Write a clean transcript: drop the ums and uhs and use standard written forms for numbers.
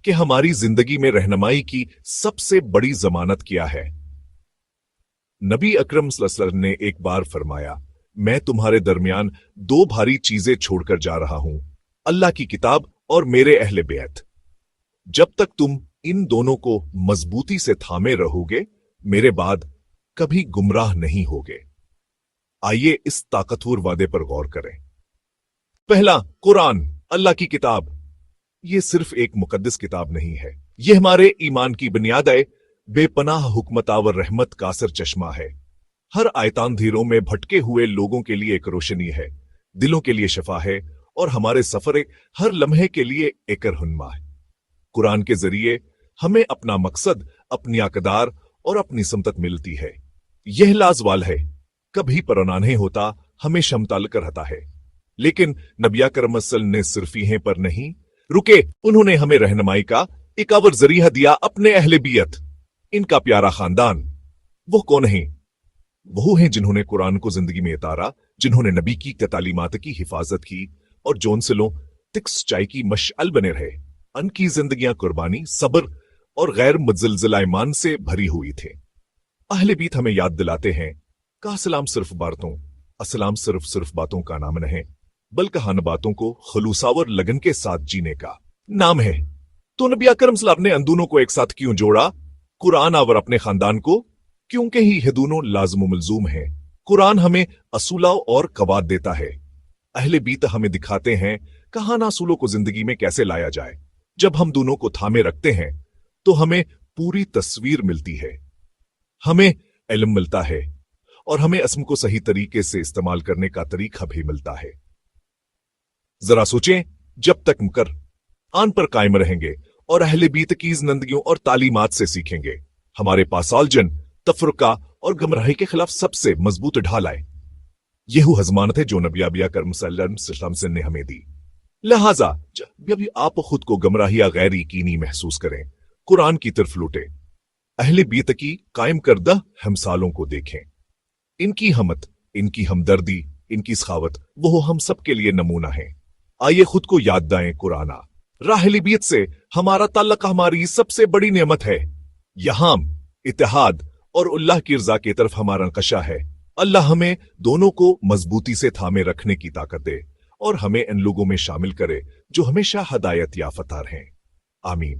कि हमारी जिंदगी में रहनुमाई की सबसे बड़ी जमानत क्या है। नबी अकरम सल्लल्लाहु अलैहि वसल्लम ने एक बार फरमाया, मैं तुम्हारे दरमियान दो भारी चीजें छोड़कर जा रहा हूं, अल्लाह की किताब और मेरे अहले बैत। जब तक तुम इन दोनों को मजबूती से थामे रहोगे, मेरे बाद कभी गुमराह नहीं होगे। आइए इस ताकतवर वादे पर गौर करें। पहला, कुरान, अल्लाह की किताब। यह सिर्फ एक मुकद्दस किताब नहीं है, यह हमारे ईमान की बुनियाद है, बेपनाह हुक्मतावर रहमत का असर चश्मा है। हर आयतांधीरों में भटके हुए लोगों के लिए एक रोशनी है, दिलों के लिए शफा है और हमारे सफर हर लम्हे के लिए एक रहनुमा है। कुरान के जरिए हमें अपना मकसद, अपनी अकदार और अपनी समतत मिलती है। यह लाजवाल है, कभी परोना नहीं होता, हमेशा मुताल्लिक रहता है। लेकिन नबी अकरम सल्लल्लाहु अलैहि वसल्लम ने सिर्फ यहीं पर नहीं रुके, उन्होंने हमें रहनुमाई का एक और जरिया दिया, अपने अहले बियत, इनका प्यारा खानदान। वो कौन है? वो हैं जिन्होंने कुरान को जिंदगी में उतारा, जिन्होंने नबी की तालीमात की हिफाजत की और जो उनसे तिक सच्चाई की मशअल बने रहे। उनकी जिंदगियां कुर्बानी, सब्र और गैर मुतज़लज़िल ईमान से भरी हुई थे। अहले बीत हमें याद दिलाते हैं कि अस्सलाम सिर्फ बातों का नाम नहीं, बल्कि हन बातों को खलूसावर लगन के साथ जीने का नाम है। तो नबी अकरम सल्लल्लाहु अलैहि वसल्लम ने इन दोनों को एक साथ क्यों जोड़ा, कुरान और अपने खानदान को? क्योंकि ही ये दोनों लाज़िम मलजूम हैं। कुरान हमें असूला और कवाद देता है, अहले बीत हमें दिखाते हैं कहां असूलों को जिंदगी में कैसे लाया जाए। जब हम दोनों को थामे रखते हैं तो हमें पूरी तस्वीर मिलती है, हमें इल्म मिलता है और हमें अस्म को सही तरीके से इस्तेमाल करने का तरीका भी मिलता है। जरा सोचें, जब तक मुकर आन पर कायम रहेंगे और अहले बीत की जिंदगियों और तालीमात से सीखेंगे, हमारे पास आलजन, तफरुका और गमराही के खिलाफ सबसे मजबूत ढाल आए। यह हजमानत है जो नबी अकरम सल्लल्लाहु अलैहि वसल्लम ने हमें दी। लिहाजा जब भी आप खुद को गमराही या गैर यकीनी महसूस करें, कुरान की तरफ लौटे, अहले बीत की कायम करदा हमसालों को देखें। इनकी हमत, इनकी हमदर्दी, इनकी सखावत वो हम सबके लिए नमूना है। आइए खुद को याद दाएं कुराना। अहले बीत से हमारा ताल्लुक हमारी सबसे बड़ी नेमत है। यहां इत्तेहाद और अल्लाह की रज़ा की तरफ हमारा नक्शा है। अल्लाह हमें दोनों को मजबूती से थामे रखने की ताकत दे और हमें इन लोगों में शामिल करे जो हमेशा हदायत याफ्ता हैं। आमीन।